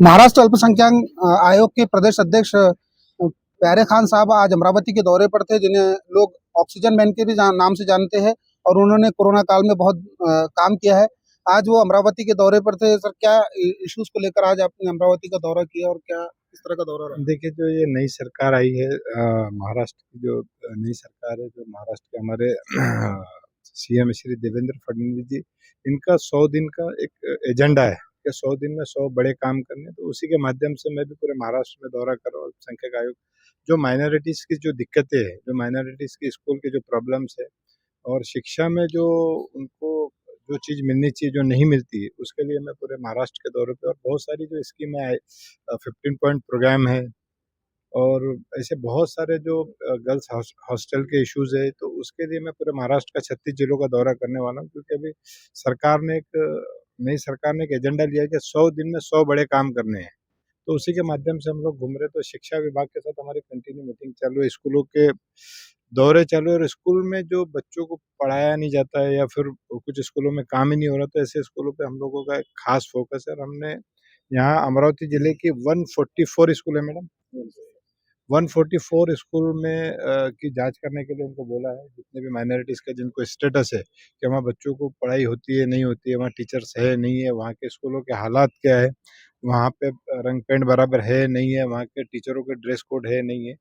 महाराष्ट्र अल्पसंख्यक आयोग के प्रदेश अध्यक्ष प्यारे खान साहब आज अमरावती के दौरे पर थे, जिन्हें लोग ऑक्सीजन मैन के भी नाम से जानते हैं और उन्होंने कोरोना काल में बहुत काम किया है। आज वो अमरावती के दौरे पर थे। सर, क्या इश्यूज को लेकर आज आपने अमरावती का दौरा किया और क्या किस तरह का दौरा रहा? देखिए, जो ये नई सरकार आई है, महाराष्ट्र की जो नई सरकार है, जो महाराष्ट्र के हमारे सीएम श्री देवेंद्र फडणवीस जी, इनका 100 दिन का एक एजेंडा है कि 100 दिन में 100 बड़े काम करने हैं। तो उसी के माध्यम से मैं भी पूरे महाराष्ट्र में दौरा कर रहा हूँ। अल्पसंख्यक आयोग जो माइनॉरिटीज की जो दिक्कतें हैं, जो माइनॉरिटीज की स्कूल के जो प्रॉब्लम्स है और शिक्षा में जो उनको जो चीज़ मिलनी चाहिए जो नहीं मिलती है, उसके लिए मैं पूरे महाराष्ट्र के दौरे पे और बहुत सारी जो स्कीमें आई, 15 पॉइंट प्रोग्राम है और ऐसे बहुत सारे जो गर्ल्स हॉस्टल के इश्यूज है, तो उसके लिए मैं पूरे महाराष्ट्र का 36 जिलों का दौरा करने वाला हूँ, क्योंकि अभी सरकार ने एक नई सरकार ने एक एजेंडा लिया है कि 100 दिन में 100 बड़े काम करने हैं। तो उसी के माध्यम से हम लोग घूम रहे। तो शिक्षा विभाग के साथ हमारी कंटिन्यू मीटिंग चालू है, स्कूलों के दौरे चालू है और स्कूल में जो बच्चों को पढ़ाया नहीं जाता है या फिर कुछ स्कूलों में काम ही नहीं हो रहा, तो ऐसे स्कूलों पे हम लोगों का एक खास फोकस है। और हमने यहाँ अमरावती जिले की 144 स्कूल है मैडम, 144 स्कूल में की जांच करने के लिए उनको बोला है, जितने भी माइनॉरिटीज़ का जिनको स्टेटस है कि वहाँ बच्चों को पढ़ाई होती है, नहीं होती है, वहाँ टीचर्स है, नहीं है, वहाँ के स्कूलों के हालात क्या है, वहाँ पे रंग पेंट बराबर है, नहीं है, वहाँ के टीचरों के ड्रेस कोड है, नहीं है।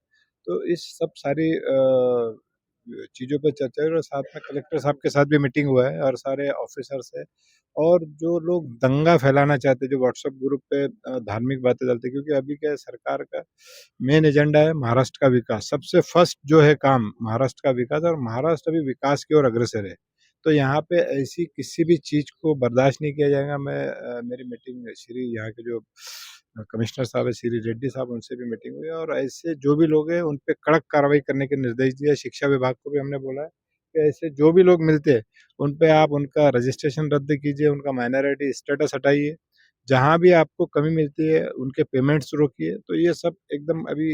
तो इस सब सारी चीज़ों पे चर्चा हुई और साथ में कलेक्टर साहब के साथ भी मीटिंग हुआ है और सारे ऑफिसर्स हैं। और जो लोग दंगा फैलाना चाहते हैं, जो व्हाट्सएप ग्रुप पे धार्मिक बातें डालते हैं, क्योंकि अभी क्या है, सरकार का मेन एजेंडा है महाराष्ट्र का विकास। सबसे फर्स्ट जो है काम महाराष्ट्र का विकास, और महाराष्ट्र अभी विकास की ओर अग्रसर है। तो यहाँ पे ऐसी किसी भी चीज़ को बर्दाश्त नहीं किया जाएगा। मैं मेरी मीटिंग श्री यहाँ के जो कमिश्नर साहब है श्री रेड्डी साहब, उनसे भी मीटिंग हुई है और ऐसे जो भी लोग हैं उन पे कड़क कार्रवाई करने के निर्देश दिए। शिक्षा विभाग को भी हमने बोला है कि ऐसे जो भी लोग मिलते हैं उन पे आप उनका रजिस्ट्रेशन रद्द कीजिए, उनका माइनॉरिटी स्टेटस हटाइए, जहाँ भी आपको कमी मिलती है उनके पेमेंट्स रोकिए। तो ये सब एकदम अभी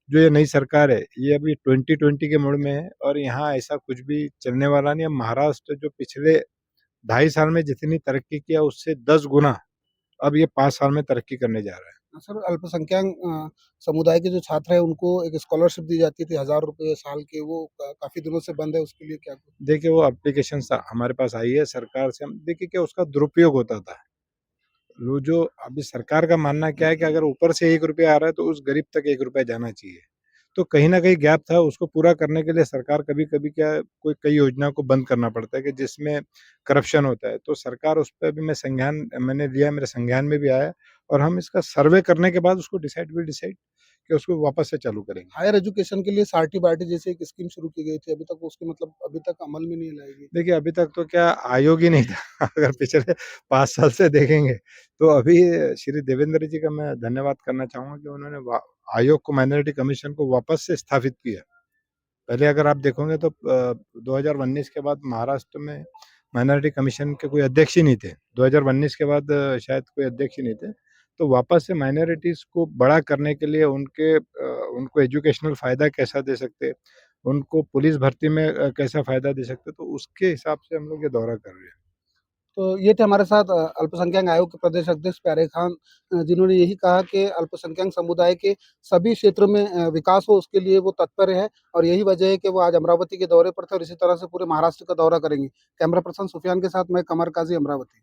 जो ये नई सरकार है, ये अभी 2020 के मोड में है और यहाँ ऐसा कुछ भी चलने वाला नहीं है। महाराष्ट्र जो पिछले 2.5 साल में जितनी तरक्की किया उससे 10 गुना अब ये 5 साल में तरक्की करने जा रहा है। सर, अल्पसंख्यक समुदाय के जो छात्र हैं उनको एक स्कॉलरशिप दी जाती थी 1000 रुपये साल की, वो काफी दिनों से बंद है, उसके लिए क्या? देखिए, वो एप्लीकेशन हमारे पास आई है सरकार से। हम देखिए क्या उसका दुरुपयोग होता था। वो जो अभी सरकार का मानना क्या है कि अगर ऊपर से 1 रुपया आ रहा है तो उस गरीब तक 1 रुपया जाना चाहिए। तो कहीं न कहीं गैप था, उसको पूरा करने के लिए सरकार कभी-कभी क्या कोई कई योजना को बंद करना पड़ता है कि जिसमें करप्शन होता है। तो सरकार उस पे भी संज्ञान मैंने लिया, मेरे संज्ञान में भी आया और हम इसका सर्वे करने के बाद उसको डिसाइड कि उसको वापस से चालू करेंगे। हायर एजुकेशन के लिए सार्टी-बार्टी जैसे एक स्कीम शुरू की गई थी, अभी तक उसकी मतलब अभी तक अमल में नहीं लाई गई। देखिए, अभी तक तो क्या आयोग ही नहीं था। अगर पिछले 5 साल से देखेंगे, तो अभी श्री देवेंद्र जी का मैं धन्यवाद करना चाहूँगा कि उन्होंने वा आयोग को, माइनॉरिटी कमीशन को वापस से स्थापित किया। पहले अगर आप देखोगे तो 2019 के बाद महाराष्ट्र में माइनॉरिटी कमीशन के कोई अध्यक्ष ही नहीं थे। 2019 के बाद शायद कोई अध्यक्ष ही नहीं थे। तो वापस से माइनॉरिटीज़ को बड़ा करने के लिए उनको एजुकेशनल फ़ायदा कैसा दे सकते हैं, उनको पुलिस भर्ती में कैसा फ़ायदा दे सकते हैं, तो उसके हिसाब से हम लोग ये दौरा कर रहे हैं। तो ये थे हमारे साथ अल्पसंख्यक आयोग के प्रदेश अध्यक्ष प्यारे खान, जिन्होंने यही कहा कि अल्पसंख्यक समुदाय के सभी क्षेत्रों में विकास हो, उसके लिए वो तत्पर है और यही वजह है कि वो आज अमरावती के दौरे पर थे और इसी तरह से पूरे महाराष्ट्र का दौरा करेंगे। कैमरा पर्सन सुफियान के साथ मैं कमर काजी, अमरावती।